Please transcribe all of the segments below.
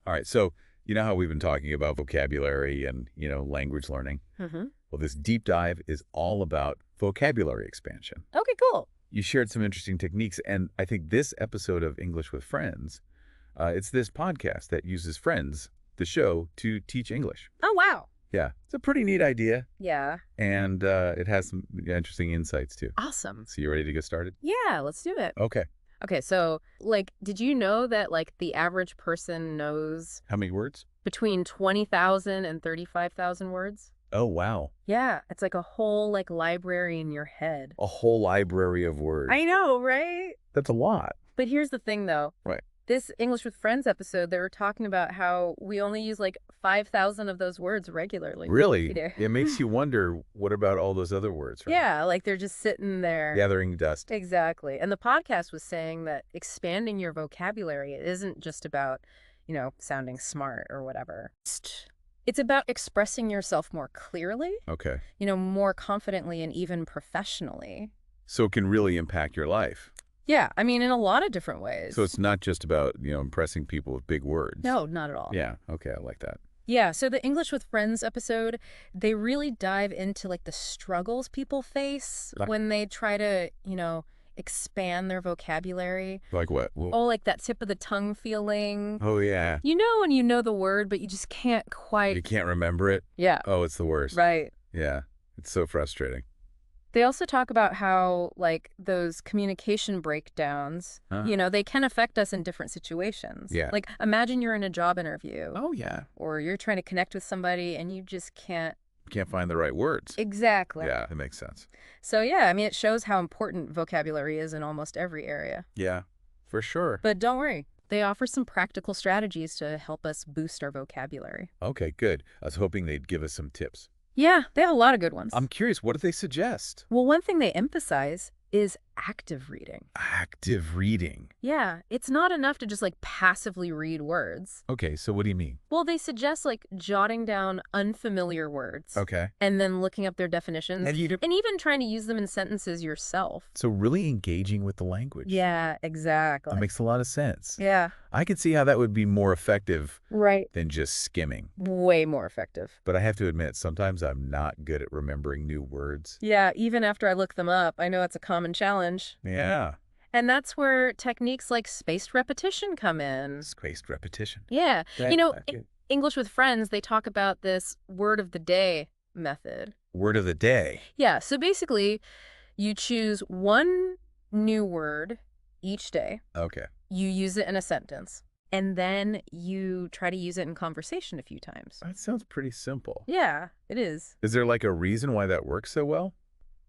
All right, so you know how we've been talking about vocabulary and, language learning? Mm-hmm. Well, this deep dive is all about vocabulary expansion. Okay, cool. You shared some interesting techniques, and I think this episode of English with Friends, it's this podcast that uses Friends, the show, to teach English. Oh, wow. Yeah, it's a pretty neat idea, Yeah. and it has some interesting insights, too. Awesome. So you ready to get started? Yeah, let's do it. Okay. Okay, so, did you know that, the average person knows How many words? between 20,000 and 35,000 words? Oh, wow. Yeah, it's like a whole, library in your head. A whole library of words. I know, right? That's a lot. But here's the thing, though. Right. This English with Friends episode, they were talking about how we only use 5,000 of those words regularly. Really? Yeah. It makes you wonder, what about all those other words, right? Yeah, they're just sitting there. Gathering dust. Exactly. And the podcast was saying that expanding your vocabulary isn't just about, sounding smart or whatever. It's about expressing yourself more clearly, Okay. more confidently and even professionally. So it can really impact your life. Yeah, in a lot of different ways. So it's not just about, impressing people with big words. No, not at all. Yeah, okay, I like that. Yeah, so the English with Friends episode, they really dive into the struggles people face when they try to, expand their vocabulary. Like what? Oh, that tip of the tongue feeling. Oh, yeah. When you know the word, but you just can't quite. You can't remember it? Yeah. Oh, it's the worst. Right. Yeah, it's so frustrating. They also talk about how, those communication breakdowns, Huh? they can affect us in different situations. Yeah. Imagine you're in a job interview. Oh, yeah. Or you're trying to connect with somebody and you just can't. Can't find the right words. Exactly. Yeah, that makes sense. So, yeah, it shows how important vocabulary is in almost every area. Yeah, for sure. But don't worry. They offer some practical strategies to help us boost our vocabulary. Okay, good. I was hoping they'd give us some tips. Yeah, they have a lot of good ones. I'm curious, what do they suggest? Well, one thing they emphasize is active reading. Active reading. Yeah, it's not enough to just passively read words. Okay, so what do you mean? Well, they suggest jotting down unfamiliar words. Okay. And then looking up their definitions. And even trying to use them in sentences yourself. So really engaging with the language. Yeah, exactly. That makes a lot of sense. Yeah. I could see how that would be more effective Right. than just skimming. Way more effective. But I have to admit, sometimes I'm not good at remembering new words. Yeah, even after I look them up, I know it's a common challenge. Yeah. And that's where techniques like spaced repetition come in. Spaced repetition. Yeah. Okay. English with Friends, they talk about this word of the day method. Word of the day. Yeah, so basically, you choose one new word each day. Okay. You use it in a sentence. And then you try to use it in conversation a few times. That sounds pretty simple. Yeah, it is. Is there a reason why that works so well?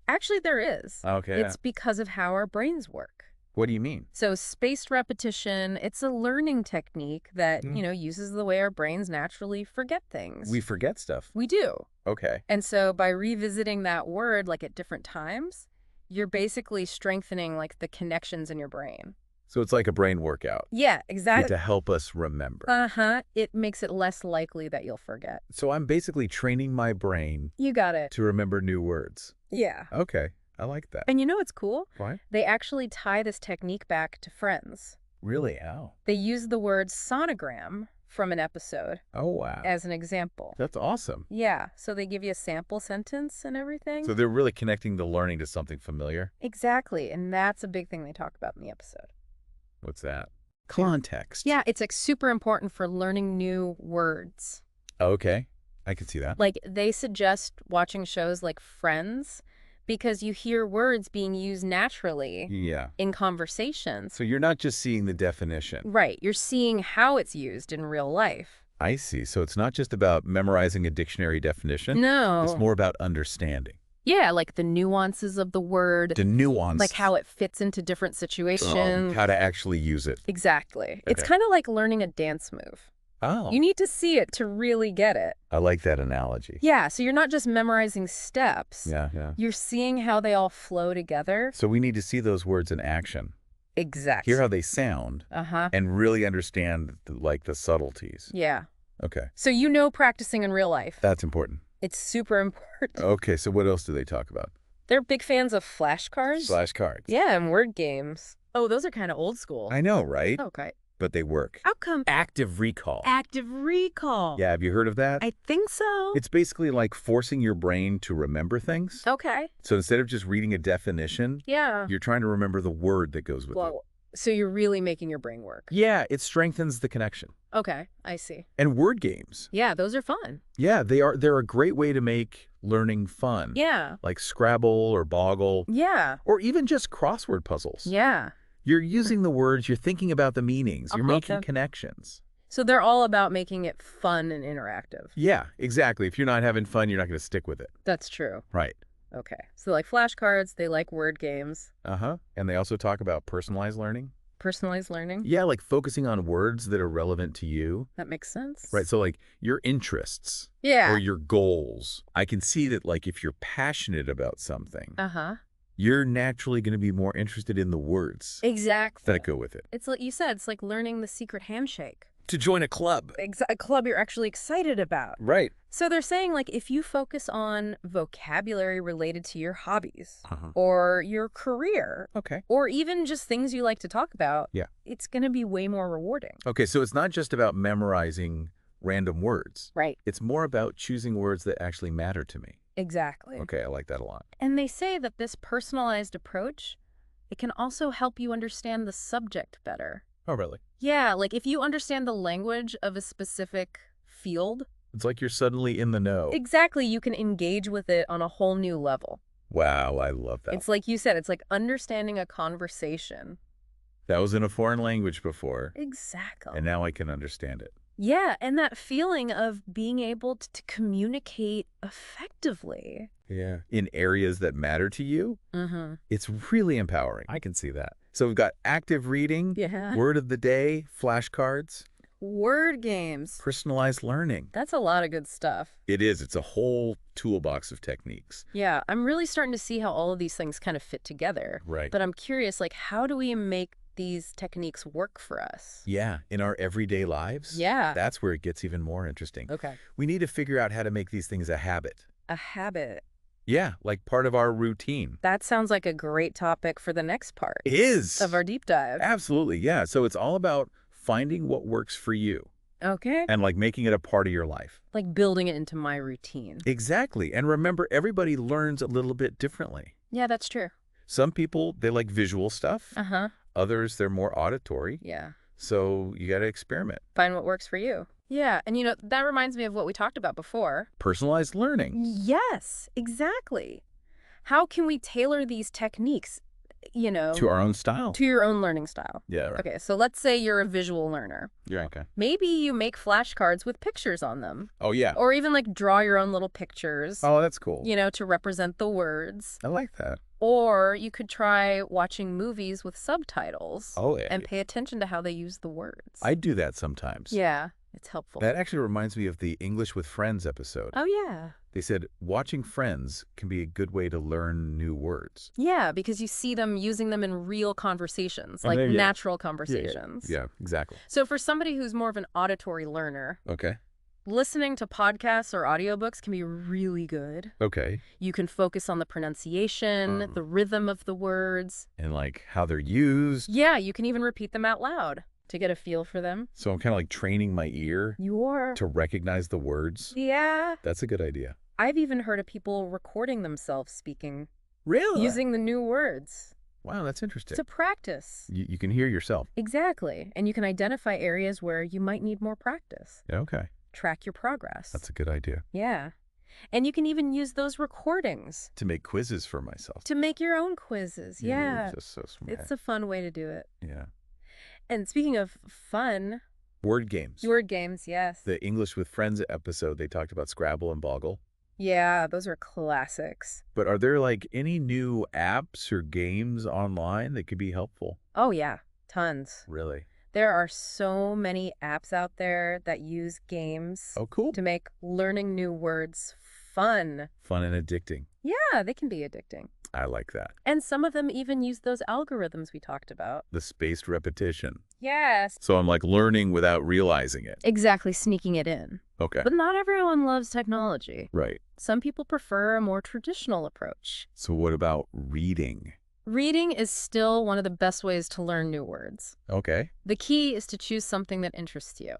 Actually, there is. Okay. It's because of how our brains work. What do you mean? So spaced repetition, it's a learning technique that, uses the way our brains naturally forget things. We forget stuff. We do. Okay. And so by revisiting that word at different times, you're basically strengthening the connections in your brain. So it's like a brain workout. Yeah, exactly. To help us remember. Uh-huh. It makes it less likely that you'll forget. So I'm basically training my brain You got it. to remember new words. Yeah. Okay. I like that. And you know what's cool? What? They actually tie this technique back to Friends. Really? How? They use the word sonogram from an episode Oh, wow. as an example. That's awesome. Yeah, so they give you a sample sentence and everything. So they're really connecting the learning to something familiar? Exactly, and that's a big thing they talk about in the episode. What's that? Context. Yeah, it's super important for learning new words. Okay. I can see that. They suggest watching shows like Friends because you hear words being used naturally Yeah. in conversations. So you're not just seeing the definition. Right, you're seeing how it's used in real life. I see. So it's not just about memorizing a dictionary definition. No. It's more about understanding. Yeah, the nuances of the word. The nuance. How it fits into different situations. How to actually use it. Exactly. It's Okay. kind of like learning a dance move. Oh. You need to see it to really get it. I like that analogy. Yeah, so you're not just memorizing steps. Yeah, yeah. You're seeing how they all flow together. So we need to see those words in action. Exactly. Hear how they sound. Uh-huh. And really understand the subtleties. Yeah. Okay. So practicing in real life. That's important. It's super important. Okay, so what else do they talk about? They're big fans of flashcards. Flashcards. Yeah, and word games. Oh, those are kind of old school. I know, right? Okay. but they work. How come? Active recall. Active recall. Yeah, have you heard of that? I think so. It's basically like forcing your brain to remember things. Okay. So instead of just reading a definition, Yeah. you're trying to remember the word that goes with it. Well, so you're really making your brain work. Yeah, it strengthens the connection. Okay, I see. And word games. Yeah, those are fun. Yeah, they're a great way to make learning fun. Yeah. Like Scrabble or Boggle. Yeah. Or even just crossword puzzles. Yeah. You're using the words, you're thinking about the meanings, you're making connections. So they're all about making it fun and interactive. Yeah, exactly. If you're not having fun, you're not going to stick with it. That's true. Right. Okay. So like flashcards, they like word games. Uh-huh. And they also talk about personalized learning. Personalized learning. Yeah, like focusing on words that are relevant to you. That makes sense. Right, so like your interests. Yeah. Or your goals. I can see that like if you're passionate about something, Uh-huh. you're naturally going to be more interested in the words Exactly. that go with it. It's like you said, it's like learning the secret handshake. To join a club. A club you're actually excited about. Right. So they're saying, like, if you focus on vocabulary related to your hobbies Uh-huh. or your career Okay. or even just things you like to talk about, Yeah. it's going to be way more rewarding. Okay, so it's not just about memorizing random words. Right. It's more about choosing words that actually matter to me. Exactly. Okay, I like that a lot. And they say that this personalized approach, it can also help you understand the subject better. Oh, really? Yeah, like if you understand the language of a specific field, It's like you're suddenly in the know. exactly, you can engage with it on a whole new level. Wow, I love that. It's like you said, it's like understanding a conversation. That was in a foreign language before, Exactly. and now I can understand it. Yeah, and that feeling of being able to communicate effectively. Yeah. In areas that matter to you, Mm-hmm. it's really empowering. I can see that. So we've got active reading, Yeah. word of the day, flashcards, Word games. personalized learning. That's a lot of good stuff. It is. It's a whole toolbox of techniques. Yeah, I'm really starting to see how all of these things kind of fit together. Right. But I'm curious, like, how do we make these techniques work for us? Yeah. In our everyday lives. Yeah. That's where it gets even more interesting. Okay. We need to figure out how to make these things a habit. A habit. Yeah. Like part of our routine. That sounds like a great topic for the next part It is. of our deep dive. Absolutely. Yeah. So it's all about finding what works for you Okay. and like making it a part of your life. Like building it into my routine. Exactly. And remember, everybody learns a little bit differently. Yeah, that's true. Some people, they like visual stuff. Uh-huh. Others, they're more auditory. Yeah. So you got to experiment. Find what works for you. Yeah, and that reminds me of what we talked about before. Personalized learning. Yes, exactly. How can we tailor these techniques, To our own style. to your own learning style? Yeah, right. Okay, so let's say you're a visual learner. Yeah, okay. Maybe you make flashcards with pictures on them. Oh, yeah. Or even like draw your own little pictures, Oh, that's cool. to represent the words. I like that. Or you could try watching movies with subtitles Oh, yeah. and pay attention to how they use the words. I do that sometimes. Yeah, it's helpful. That actually reminds me of the English with Friends episode. Oh, yeah. They said watching Friends can be a good way to learn new words. Yeah, because you see them using them in real conversations, Oh, like yeah. natural conversations. Yeah, exactly. So for somebody who's more of an auditory learner, Okay. listening to podcasts or audiobooks can be really good. Okay. You can focus on the pronunciation, the rhythm of the words. And like how they're used. Yeah, you can even repeat them out loud to get a feel for them. So I'm kind of like training my ear You're... to recognize the words. Yeah. That's a good idea. I've even heard of people recording themselves speaking, Really? using the new words Wow, that's interesting. to practice. You can hear yourself. Exactly. And you can identify areas where you might need more practice. Yeah, okay. Track your progress. That's a good idea. Yeah. And you can even use those recordings To make quizzes for myself. to make your own quizzes. Yeah. You're just so smart. It's a fun way to do it. Yeah. And speaking of fun, Word games. word games, yes. The English with Friends episode, they talked about Scrabble and Boggle. Yeah, those are classics. But are there like any new apps or games online that could be helpful? Oh, yeah. Tons. Really? There are so many apps out there that use games Oh, cool. to make learning new words fun. Fun and addicting. Yeah, they can be addicting. I like that. And some of them even use those algorithms we talked about. The spaced repetition. Yes. So I'm like learning without realizing it. Exactly, sneaking it in. Okay. But not everyone loves technology. Right. Some people prefer a more traditional approach. So what about reading? Reading is still one of the best ways to learn new words. Okay. The key is to choose something that interests you.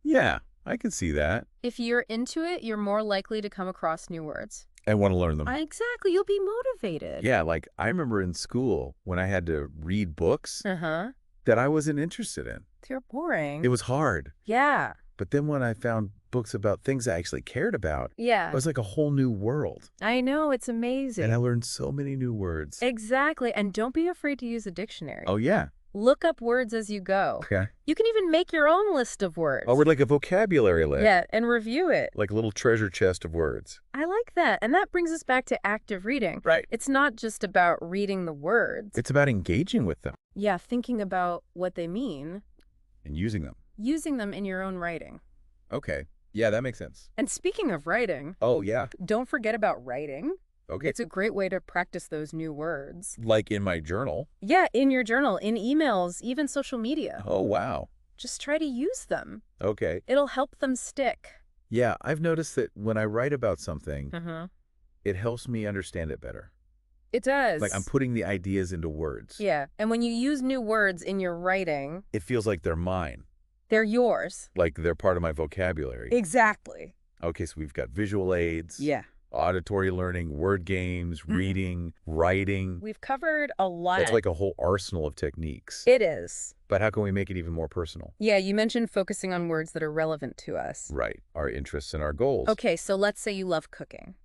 Yeah, I can see that. If you're into it, you're more likely to come across new words. I want to learn them. Exactly. You'll be motivated. Yeah, like I remember in school when I had to read books Uh-huh. that I wasn't interested in. They're boring. It was hard. Yeah. But then when I found books about things I actually cared about, Yeah. it was like a whole new world. I know. It's amazing. And I learned so many new words. Exactly. And don't be afraid to use a dictionary. Oh, yeah. Look up words as you go. Okay. You can even make your own list of words. Oh, we're like a vocabulary list. Yeah, and review it. Like a little treasure chest of words. I like that. And that brings us back to active reading. Right. It's not just about reading the words. It's about engaging with them Yeah, thinking about what they mean, and using them. using them in your own writing. Okay. Yeah, that makes sense. And speaking of writing, Oh, yeah. don't forget about writing. Okay. It's a great way to practice those new words. Like in my journal. Yeah, in your journal, in emails, even social media. Oh, wow. Just try to use them. Okay. It'll help them stick. Yeah, I've noticed that when I write about something, Uh-huh. it helps me understand it better. It does. Like I'm putting the ideas into words. Yeah, and when you use new words in your writing, It feels like they're mine. they're yours. Like they're part of my vocabulary. Exactly. Okay, so we've got visual aids. Yeah. Auditory learning, word games, reading, writing. We've covered a lot. That's like a whole arsenal of techniques. It is. But how can we make it even more personal? Yeah, you mentioned focusing on words that are relevant to us. Right. Our interests and our goals. Okay, so let's say you love cooking.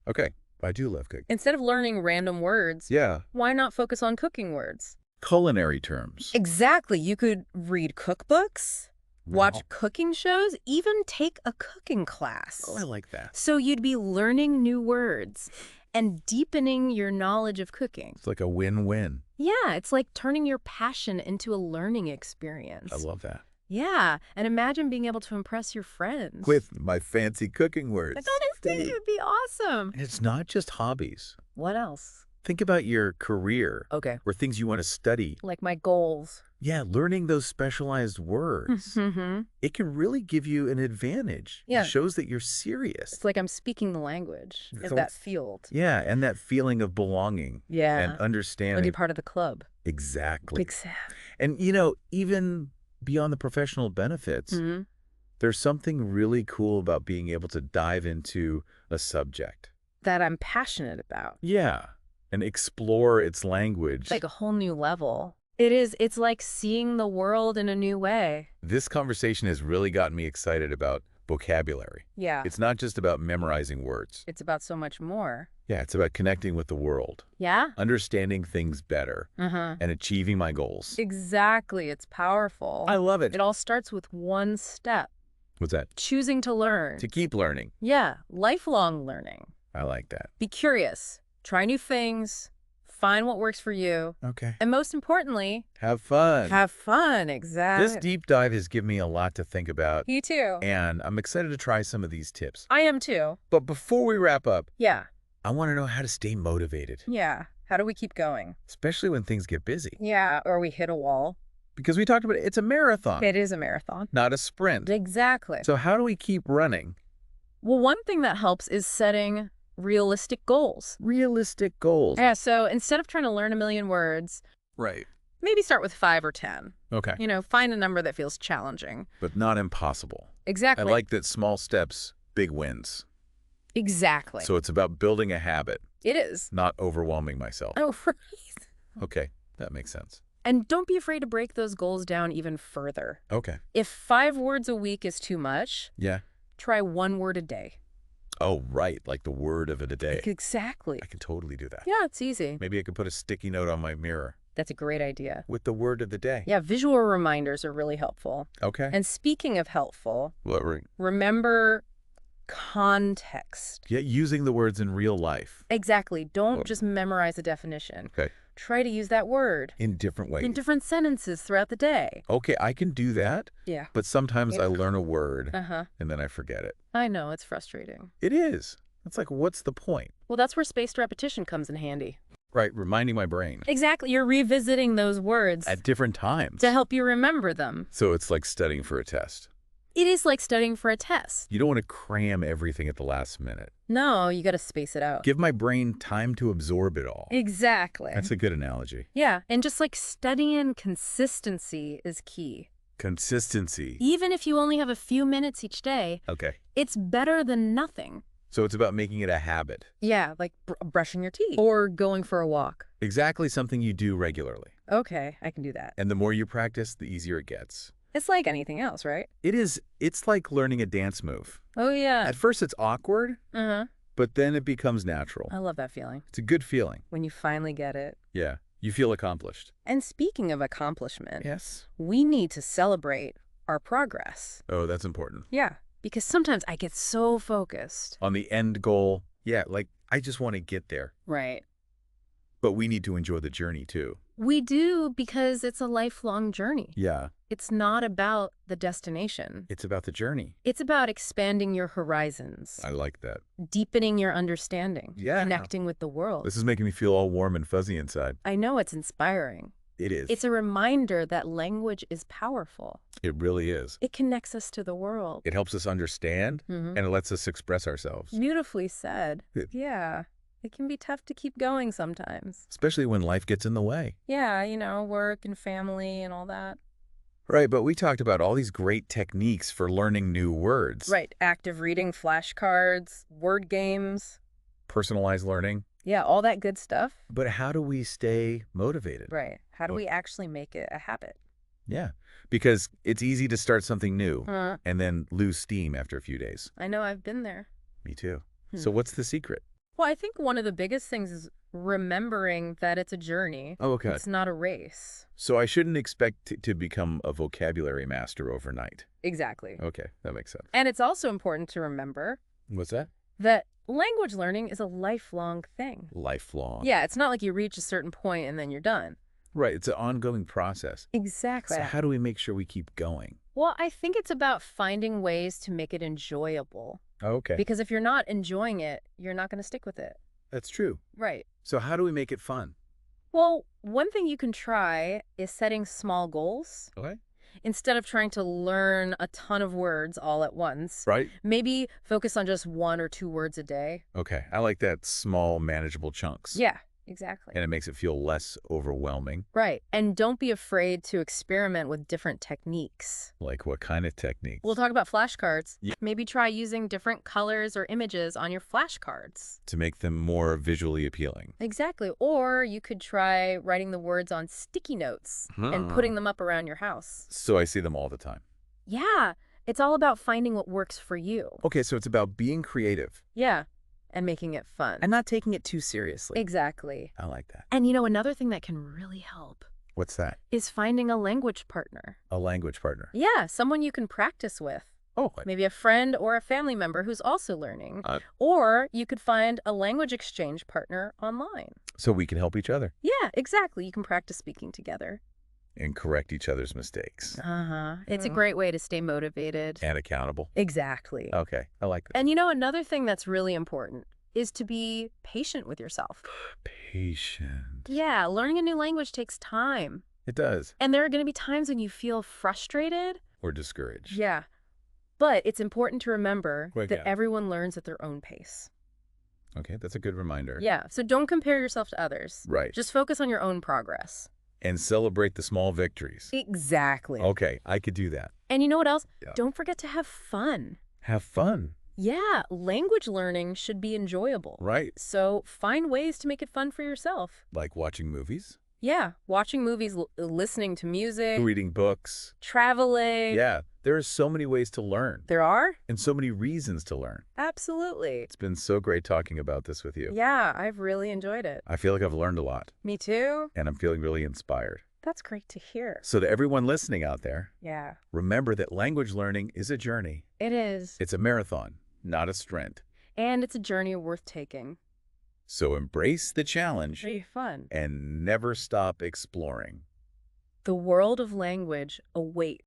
Okay. I do love cooking. Instead of learning random words, Yeah. why not focus on cooking words? Culinary terms. Exactly. You could read cookbooks, watch Wow. cooking shows, even take a cooking class. Oh, I like that. So you'd be learning new words and deepening your knowledge of cooking. It's like a win-win. Yeah, it's like turning your passion into a learning experience. I love that. Yeah, and imagine being able to impress your friends. With my fancy cooking words. Like, honestly, it would be awesome. And it's not just hobbies. What else? Think about your career Okay. or things you want to study. Like my goals. Yeah, learning those specialized words. Mm-hmm. It can really give you an advantage. Yeah. It shows that you're serious. It's like I'm speaking the language of So- that field. Yeah, and that feeling of belonging Yeah. and Like you're understanding. part of the club. Exactly. Exactly. And, even beyond the professional benefits, Mm-hmm. there's something really cool about being able to dive into a subject. That I'm passionate about. Yeah, and explore its language. It's like a whole new level. It is. It's like seeing the world in a new way. This conversation has really gotten me excited about vocabulary. Yeah. It's not just about memorizing words. It's about so much more. Yeah, it's about connecting with the world, Yeah? understanding things better, Uh-huh. and achieving my goals. Exactly. It's powerful. I love it. It all starts with one step. What's that? Choosing to learn. To keep learning. Yeah. Lifelong learning. I like that. Be curious. Try new things. Find what works for you. Okay. And most importantly, Have fun. have fun. Exactly. This deep dive has given me a lot to think about, You too. and I'm excited to try some of these tips. I am too. But before we wrap up, Yeah. I want to know how to stay motivated, Yeah. How do we keep going? especially when things get busy. Yeah. Or we hit a wall. Because we talked about it's a marathon, It is a marathon. not a sprint. Exactly. So how do we keep running? Well, one thing that helps is setting realistic goals. Realistic goals. Yeah, so instead of trying to learn a million words, Right. maybe start with 5 or 10. Okay. Find a number that feels challenging. But not impossible. Exactly. I like that small steps, big wins. Exactly. So it's about building a habit, It is. not overwhelming myself. Oh, right. Okay, that makes sense. And don't be afraid to break those goals down even further. Okay. If 5 words a week is too much, Yeah. try 1 word a day. Oh, right, like the word of it a day. Exactly. I can totally do that. Yeah, it's easy. Maybe I could put a sticky note on my mirror That's a great idea. with the word of the day. Yeah, visual reminders are really helpful. Okay. And speaking of helpful, What remember context. Yeah, using the words in real life. Exactly. Don't Oh. just memorize a definition. Okay. Try to use that word In different ways. in different sentences throughout the day. Okay, I can do that, Yeah. but sometimes I learn a word Uh-huh. and then I forget it. I know, it's frustrating. It is. It's like, what's the point? Well, that's where spaced repetition comes in handy. Right, reminding my brain Exactly. You're revisiting those words at different times. to help you remember them. So it's like studying for a test. It is like studying for a test. You don't want to cram everything at the last minute. No, you got to space it out. Give my brain time to absorb it all. Exactly. That's a good analogy. Yeah, and just like studying, consistency is key. Consistency. Even if you only have a few minutes each day, Okay. it's better than nothing. So it's about making it a habit. Yeah, like brushing your teeth or going for a walk. Exactly something you do regularly. Okay, I can do that. And the more you practice, the easier it gets. It's like anything else, right? It is. It's like learning a dance move. Oh, yeah. At first, it's awkward, Uh-huh. but then it becomes natural. I love that feeling. It's a good feeling. When you finally get it. Yeah. You feel accomplished. And speaking of accomplishment, Yes. we need to celebrate our progress. Oh, that's important. Yeah, because sometimes I get so focused. On the end goal, yeah, like, I just want to get there. Right. But we need to enjoy the journey, too. We do because it's a lifelong journey. Yeah. It's not about the destination. It's about the journey. It's about expanding your horizons, I like that. deepening your understanding, Yeah. connecting with the world. This is making me feel all warm and fuzzy inside. I know it's inspiring. It is. It's a reminder that language is powerful. It really is. It connects us to the world. It helps us understand, Mhm. and it lets us express ourselves. Beautifully said. Good. Yeah. It can be tough to keep going sometimes. Especially when life gets in the way. Yeah, work and family and all that. Right, but we talked about all these great techniques for learning new words. Right. Active reading, flashcards, word games. Personalized learning. Yeah, all that good stuff. But how do we stay motivated? Right. How do we actually make it a habit? Yeah, because it's easy to start something new Huh. and then lose steam after a few days. I know, I've been there. Me too. Hmm. So what's the secret? Well, I think one of the biggest things is remembering that it's a journey. Oh, okay. It's not a race. So I shouldn't expect to become a vocabulary master overnight. Exactly. Okay, that makes sense. And it's also important to remember What's that? that language learning is a lifelong thing. Lifelong. Yeah, it's not like you reach a certain point and then you're done. Right, it's an ongoing process. Exactly. So how do we make sure we keep going? Well, I think it's about finding ways to make it enjoyable. Okay, Because if you're not enjoying it, you're not going to stick with it. that's true. Right. So how do we make it fun? Well, one thing you can try is setting small goals. Okay. Instead of trying to learn a ton of words all at once, Right? maybe focus on just 1 or 2 words a day. Okay, I like that small, manageable chunks. Yeah, exactly. And it makes it feel less overwhelming. Right. And don't be afraid to experiment with different techniques. Like what kind of techniques? We'll talk about flashcards. Yeah. Maybe try using different colors or images on your flashcards. To make them more visually appealing. Exactly. Or you could try writing the words on sticky notes and putting them up around your house. So I see them all the time. Yeah. It's all about finding what works for you. Okay, so it's about being creative. Yeah. And making it fun. And not taking it too seriously. Exactly. I like that. And another thing that can really help What's that? is finding a language partner. A language partner. Yeah, someone you can practice with. Oh, Maybe a friend or a family member who's also learning. Or you could find a language exchange partner online. so we can help each other Yeah, exactly. You can practice speaking together. and correct each other's mistakes. Uh-huh. It's a great way to stay motivated. And accountable. Exactly. Okay, I like that. And another thing that's really important is to be patient with yourself. Patient. Yeah, learning a new language takes time. It does. And there are going to be times when you feel frustrated. Or discouraged. Yeah. But it's important to remember Quick, that yeah. everyone learns at their own pace. Okay, that's a good reminder. Yeah, so don't compare yourself to others. Right. Just focus on your own progress. And celebrate the small victories. Exactly. Okay, I could do that. And you know what else? Yeah. Don't forget to have fun. Have fun. Yeah, language learning should be enjoyable. Right. So find ways to make it fun for yourself. Like watching movies. Yeah, watching movies, listening to music, Reading books. traveling. Yeah, there are so many ways to learn. There are? And so many reasons to learn. Absolutely. It's been so great talking about this with you. Yeah, I've really enjoyed it. I feel like I've learned a lot. Me too. And I'm feeling really inspired. That's great to hear. So to everyone listening out there, Yeah, remember that language learning is a journey. it is. It's a marathon, not a sprint. And it's a journey worth taking. So embrace the challenge Pretty fun. and never stop exploring. The world of language awaits.